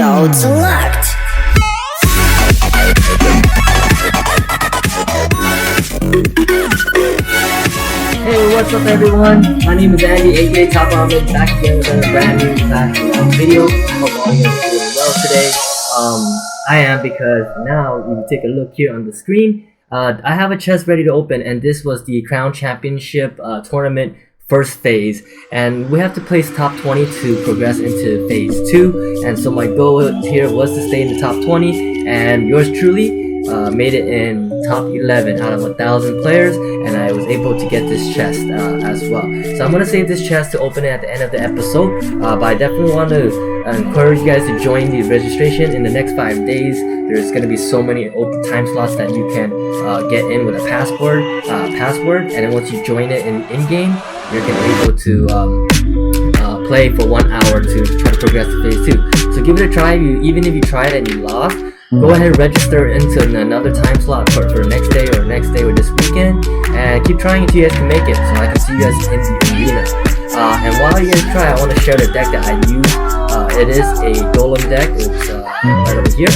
Episode Select. Hey, what's up everyone? My name is Andy, aka TopRamen, back again with another brand new Clash Royale video. Hope all of you are doing well today. I am, because now if you take a look here on the screen, I have a chest ready to open, and this was the Crown Championship tournament first phase, and we have to place top 20 to progress into phase 2. And so my goal here was to stay in the top 20, and yours truly made it in top 11 out of 1,000 players, and I was able to get this chest as well. So I'm gonna save this chest to open it at the end of the episode, but I definitely want to encourage you guys to join the registration in the next 5 days. There's gonna be so many open time slots that you can get in with a password, and then once you join it in game, you're gonna be able to play for 1 hour to try to progress to phase 2. So give it a try. Even if you tried and you lost, go ahead and register into another time slot for next day or this weekend, and keep trying until you guys can make it, so I can see you guys in the arena. And while you guys try, I want to share the deck that I use. It is a golem deck. It's right over here,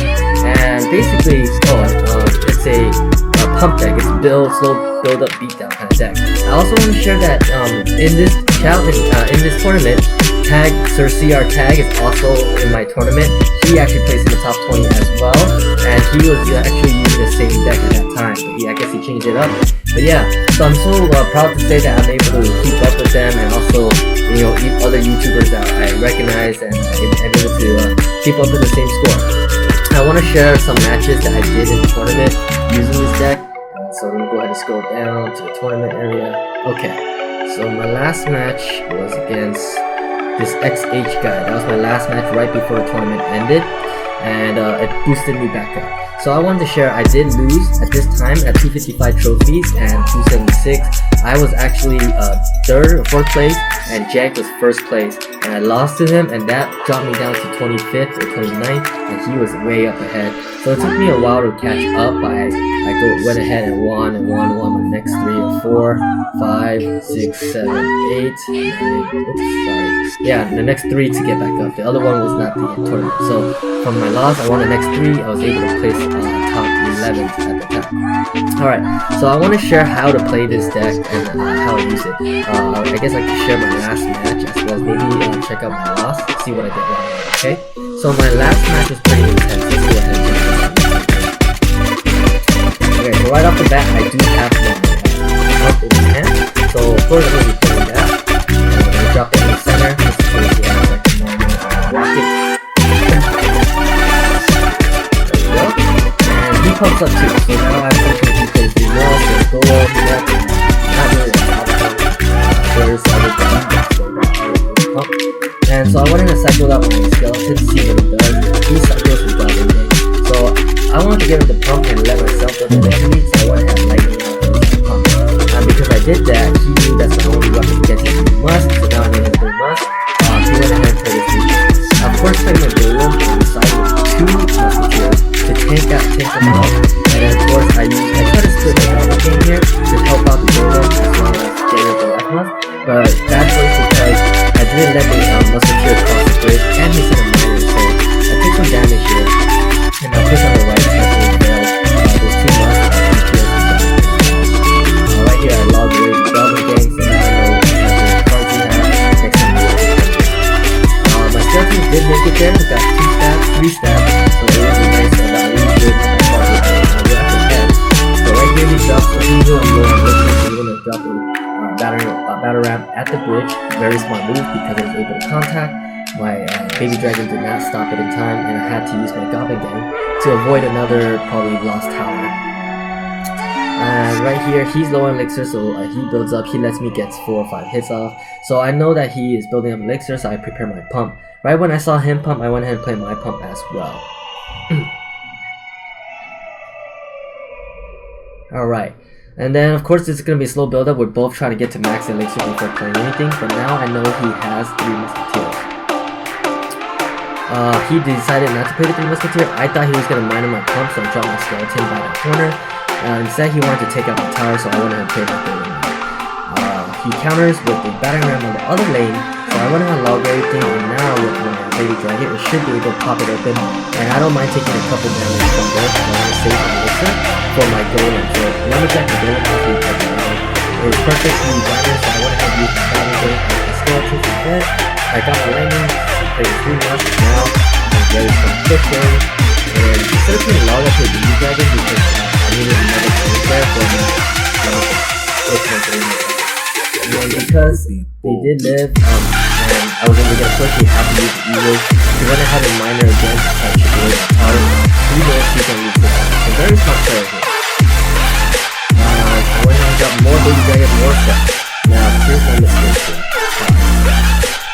and basically, it's a pump deck. It's slow build up, beat down kind of deck. I also want to share that in this challenge, in this tournament, Sir CR Tag is also in my tournament. He actually placed in the top 20 as well, and he was actually using the same deck at that time, but I guess he changed it up. But yeah, so I'm so proud to say that I'm able to keep up with them, and also, you know, other YouTubers that I recognize, and I'm able to keep up with the same score. I want to share some matches that I did in the tournament using this deck. So let me go ahead and scroll down to the tournament area. Okay, so my last match was against this XH guy. That was my last match right before the tournament ended, and it boosted me back up. So I wanted to share, I did lose at this time at 255 trophies and 276. I was actually 3rd or 4th place, and Jack was 1st place, and I lost to him, and that dropped me down to 25th or 29th, and he was way up ahead. So it took me a while to catch up, but I went ahead and won my next 3 or 4, 5, 6, 7, 8, 9, the next 3 to get back up. The other one was not the tournament. So from my loss, I won the next 3. I was able to place top 11th at the time. Alright, so I want to share how to play this deck and how I use it. I guess I can share my last match as well as maybe check out my loss, see what I did wrong. Okay, so my last match was pretty intense. Let's go ahead and check it out. Okay, so right off the bat, I do have one up in the hand. So of course I'm going to be playing that. I'm going to drop it in the center. This is going to be like a normal rocket. There we go. And he pumps up too. So now I'm going to play the wall, so go up, not really a problem. There's other things, so that's pump. And so I went in and cycled up on the skeleton to see what it does. He cycles without anything. So I wanted to get him the pump and let myself do the lightning, so I went ahead and lightning out the pump. And because I did that, he knew that's the only weapon to get him to must, so now I made him 3 must. He went ahead and played his lead. Of course, playing a golem on the side with 2 musketeers to take them out. And then of course I try to split my double game here to help out the golem as well as generate the left must. But that was because I didn't let the musketeer cross the bridge, and he said a minor, so I took some damage here. And I push on the right, definitely failed. There's 2 musts, and right here I logged away the double gang, so now I know the cards we have next time we will. My skeleton did make it there. We got 2 stabs, 3 stabs, so it was a nice value. Good, my card was there. So right here he drops the evil and low on lifting, so we're gonna drop a battle ram at the bridge. Very smart move because I was able to contact. My baby dragon did not stop it in time, and I had to use my goblin gang to avoid another probably lost tower. And right here, he's low on elixir, so he builds up. He lets me get 4 or 5 hits off. So I know that he is building up elixir, so I prepare my pump. Right when I saw him pump, I went ahead and played my pump as well. Alright. And then of course this is going to be a slow build up. We're both trying to get to max elixir before playing anything. But now I know he has 3 musketeers. He decided not to play the 3 musketeer. I thought he was going to mine on my pump, so I dropped my skeleton by that corner. Instead he wanted to take out my tower, so I went ahead and played that third lane. He counters with the battering ram on the other lane, So I went ahead and logged everything, and now with my baby dragon, it should be able to pop it open. And I don't mind taking a couple damage from there, because I want to save the elixir for my golem. So lumberjack and golem have to be perfect. It's perfectly designed, so I went ahead and used the travel game and the skeletons instead. I got my lightning, played 3 months, now I'm ready for the 5th game. And instead of putting log, I played baby dragon because I needed another game there for me. And because they did live, and I was able to get a push, we had to use the evils. We went ahead and miner again to try to chip away that power. 3 minutes you can use this. So very tough player here. I went ahead and got more baby dragon, more stuff. Now here's my mistake here.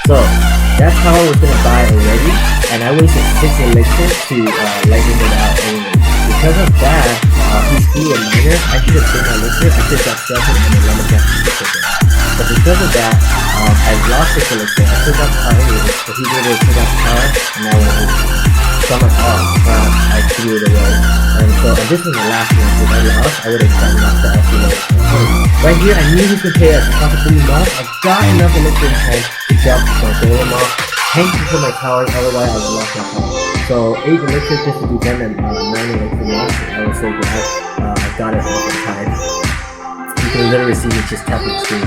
So that power was gonna die already, and I wasted 6 elixir to lightning it out anyway. Because of that, he threw a miner. I should have saved my elixir. I should have got skeleton and then lumberjack to take it out. But because of that, I lost 6 elixir. I took out the power anyway, so he was able to take out the power, and now we're over. So I'm like, oh, I threw it away. And so, and this was the last one, so if I lost, I would have gotten knocked out if you know. Right here, I knew he could pay a profit 3 months. I got enough elixir in hand to drop my golem off. Thank you for my towers, otherwise I would have lost my power. So 8 elixir just to do them and 9 elixir lost. I was so glad I got it off in time. You can literally see me just tapping the screen.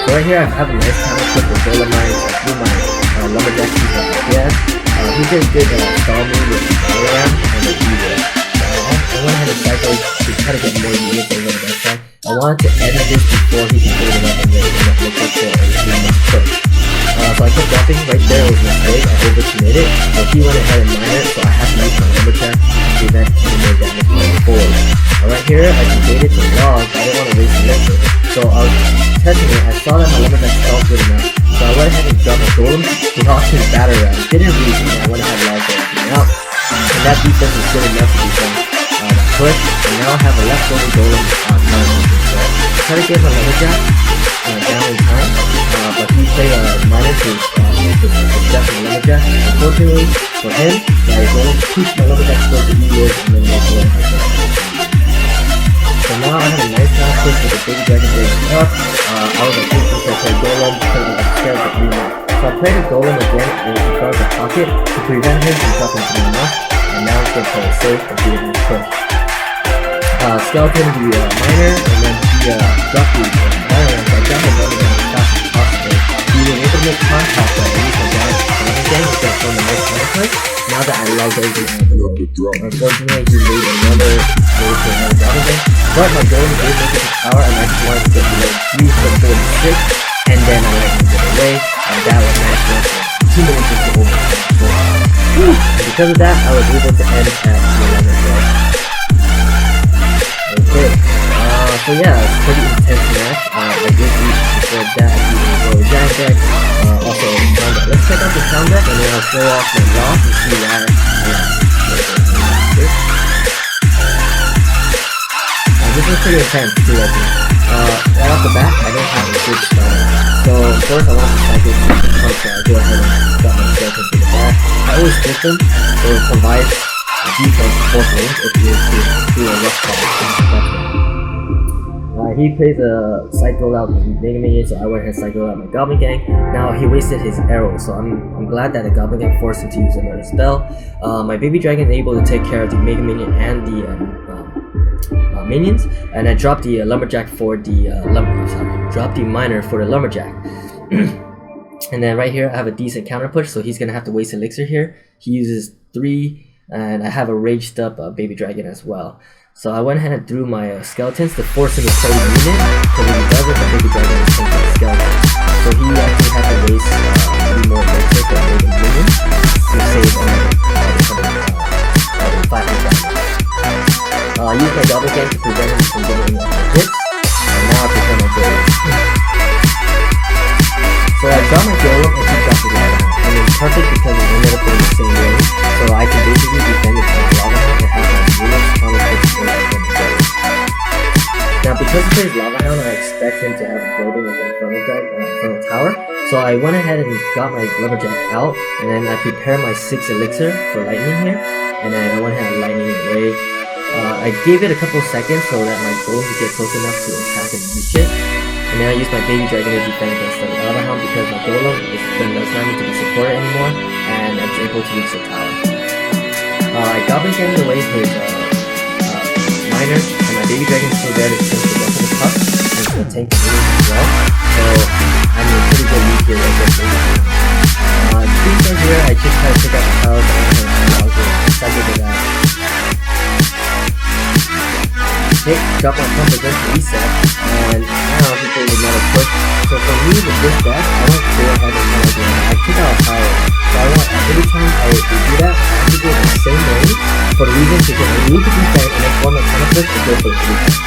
So right here I have a nice counter clip with golem mines. I threw my lumberjack piece on the death. He just did stall me with RedArrow and the evil. I went ahead and cycled to try to get more units over the best side. I wanted to end this before he can build it up and get enough liquid for a 3 month push. So I kept dropping right there, it was a mistake, I overcommitted, so he went ahead and mined it, so I had to use my lumberjack to prevent any more damage going forward. Right here, I debated to log, I didn't want to waste elixir, so I was testing it, I saw that my lumberjack felt good enough, so I went ahead and dropped my golem, he lost his batter round, didn't reach, and I went ahead and logged everything out, and that defense was good enough to defend that push, and now I have a leftover golem try to get my lumberjack down in time, but he played a miner to step my lumberjack. Unfortunately for him, my golem pushed my lumberjack towards the evils and then my golem has it. So now I have a nice round push with the baby dragon raised up. I was like, this is a golem because I was scared of the evil. So I played the golem again in front of the pocket to prevent him from dropping to my mouth, and now I'm going to play it safe and do it push. Skeleton the miner, and then he dropped the miner, so I got my lumberjack as fast as possible. He was able to make contact at least I got it again, he's going to form a nice counterplay. Now that I logged everything out, unfortunately he made another way for another drop again, but my golem did make it to power, and I just wanted to get below 3 for 46, and then I let him get away, and that was nice for 2 minutes into overtime. And because of that, I was able to end at the 11th round. Okay, so yeah, it's pretty intense match. I did beat before that, I beat the Royale Giant deck, also sound deck. Let's check out the sound deck and then I'll show off my loss and see why this is pretty intense too, I think. Right off the bat, I don't have a good start. So first I want to cycle to the front, so I go ahead and drop my skeleton to the back. I always split them, so it provides defense both ways if you do a rough call. He plays a cycle out with Mega Minion, so I went ahead and cycled out my Goblin Gang. Now he wasted his arrow, so I'm glad that the Goblin Gang forced him to use another spell. My Baby Dragon is able to take care of the Mega Minion and the minions, and I dropped the Lumberjack for the dropped the Miner for the Lumberjack. And then right here I have a decent counter push, so he's gonna have to waste elixir here. He uses 3. And I have a raged up Baby Dragon as well. So I went ahead and threw my skeletons to force him to play the unit, because if he doesn't, the Baby Dragon is going to the skeletons. So he actually had to waste 3 more elixir for Mega Minion to save another 500 damage. I used my Goblin Gang to prevent him from getting hits, and now I prepare my golem. So I dropped my golem and he dropped the lava, and it's perfect because we ended up in the same way. So I can basically defend it from the lava hound and have my units counter push from the golem. Now because he plays lava hound, I expect him to have a building from the tower. So I went ahead and got my lumberjack out, and then I prepared my 6 elixir for lightning here, and then I went ahead and lightning it away. I gave it a couple seconds so that my golem could get close enough to attack and reach it. And And then I use my baby dragon to defend against the lava hound because my golem does not need to be supported anymore, and I'm able to reach the tower. I goblin getting away his miner, and my baby dragon is still there to take the rest of the pup and to tank the minions as well. So I'm in a pretty good lead here against the defense here, I just try to pick out the towers and I'll just cycle it out. Okay, drop my pump against the reset, and now I'm just doing another push. So for me with this deck, I don't go ahead and kind of do that. I pick out a tower. So I want every time I do that, I have to do it the same way for the reason because I need to defend and then form a kind of push to go for the defense.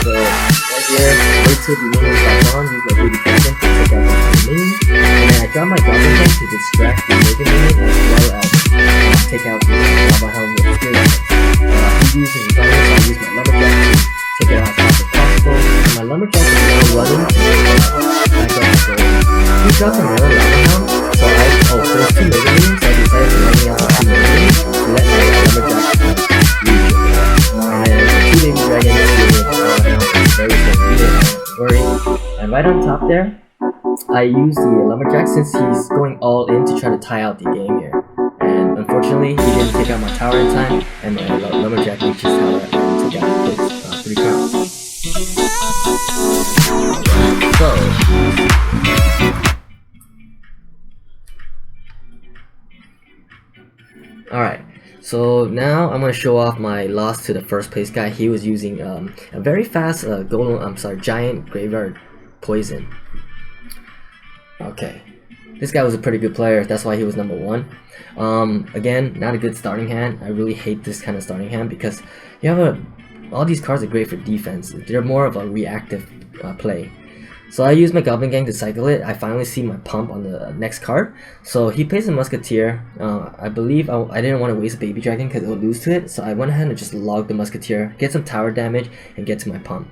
So right here, wait till the minions are on, use my baby dragon to take out the minions, and then I drop my goblin tank to distract the mega minion as well as take out the lava hound with spear weapons. He uses his bonus, so I use my lumberjack to take it out as fast as possible, and my lumberjack is now running to back up the goal. He drops another lava hound, so there's two mega minions, so I decided to running out the two mega minions to let my lumberjack reach it. And then the two baby dragons dealing with the lava hound, very worry. And right on top there, I use the lumberjack since he's going all in to try to tie out the game here. And unfortunately, he didn't take out my tower in time, and my lumberjack reached his tower and took out his 3 crowns. Alright, so now I'm going to show off my loss to the first place guy. He was using a very fast giant graveyard poison. Okay, this guy was a pretty good player, that's why he was number 1. Again, not a good starting hand. I really hate this kind of starting hand because you have all these cards are great for defense. They're more of a reactive play. So I use my Goblin Gang to cycle it. I finally see my pump on the next card. So he plays a Musketeer. I believe I didn't want to waste a Baby Dragon because it would lose to it. So I went ahead and just logged the Musketeer, get some tower damage, and get to my pump.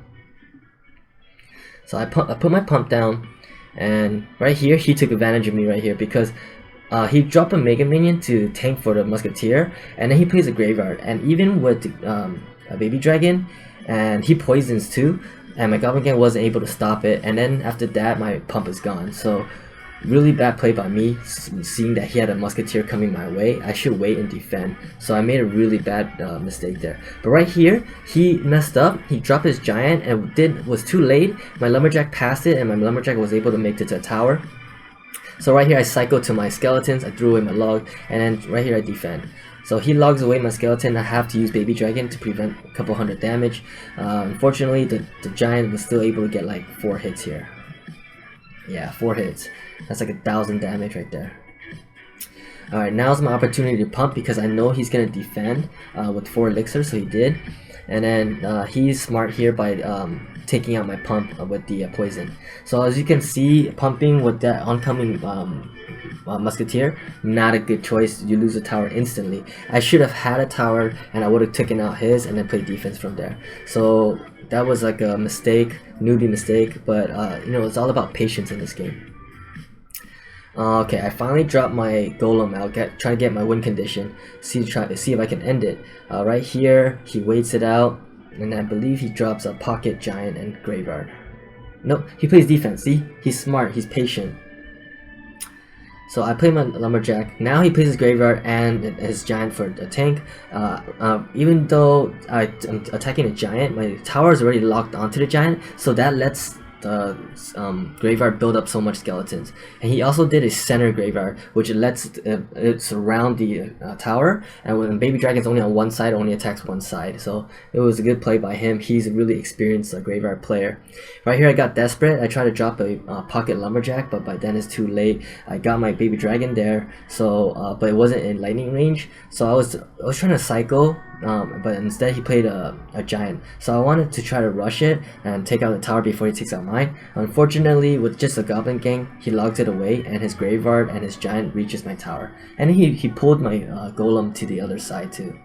So I put my pump down, and right here he took advantage of me right here because he dropped a Mega Minion to tank for the Musketeer, and then he plays a Graveyard. And even with a Baby Dragon, and he poisons too, and my Goblin Gang wasn't able to stop it, and then after that my pump is gone. So really bad play by me, seeing that he had a Musketeer coming my way. I should wait and defend, so I made a really bad mistake there. But right here, he messed up. He dropped his Giant and was too late. My Lumberjack passed it, and my Lumberjack was able to make it to a tower. So right here I cycled to my Skeletons, I threw away my log, and then right here I defend. So he logs away my Skeleton. I have to use Baby Dragon to prevent a couple hundred damage. Unfortunately, the Giant was still able to get like 4 hits here. Yeah, 4 hits. That's like 1,000 damage right there. Alright, now's my opportunity to pump because I know he's going to defend with 4 elixirs, so he did. And then he's smart here by taking out my pump with the poison. So as you can see, pumping with that oncoming Musketeer, not a good choice. You lose a tower instantly. I should have had a tower and I would have taken out his and then played defense from there. So that was like a mistake, newbie mistake, but you know, it's all about patience in this game. Okay, I finally dropped my Golem. I'll try to get my win condition. See if I can end it. Right here, he waits it out, and I believe he drops a Pocket Giant and Graveyard. Nope, he plays defense. See, he's smart. He's patient. So I play my Lumberjack. Now he plays his Graveyard and his Giant for a tank. Even though I'm attacking a Giant, my tower is already locked onto the Giant, so that lets the Graveyard build up so much Skeletons. And he also did a center Graveyard, which lets it surround the tower, and when Baby Dragon's only on one side, only attacks one side. So it was a good play by him. He's a really experienced Graveyard player. Right here I got desperate. I tried to drop a Pocket Lumberjack, but by then it's too late. I got my Baby Dragon there, so but it wasn't in lightning range, so I was trying to cycle, but instead he played a Giant. So I wanted to try to rush it and take out the tower before he takes out mine. Unfortunately, with just a Goblin Gang, he logs it away, and his Graveyard and his Giant reaches my tower. And he pulled my Golem to the other side too.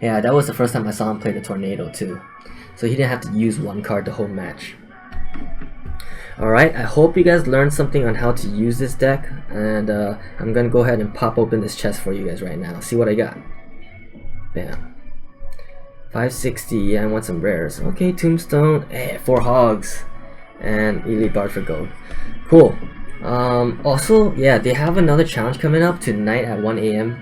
Yeah, that was the first time I saw him play the Tornado too. So he didn't have to use one card the whole match. Alright, I hope you guys learned something on how to use this deck, and I'm gonna go ahead and pop open this chest for you guys right now. See what I got. Bam. 560. Yeah, I want some rares. Okay, tombstone. 4 hogs and elite bard for gold. Cool. Also, yeah, they have another challenge coming up tonight at 1 a.m.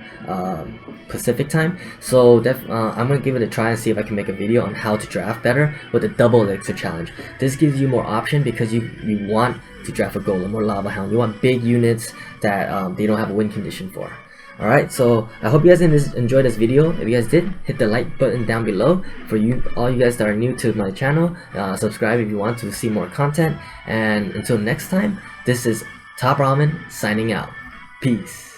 Pacific time. So I'm gonna give it a try and see if I can make a video on how to draft better with a double elixir challenge. This gives you more option because you want to draft a golem or lava hound. You want big units that they don't have a win condition for. Alright, so I hope you guys enjoyed this video. If you guys did, hit the like button down below. For all you guys that are new to my channel, subscribe if you want to see more content. And until next time, this is TopRamen signing out. Peace.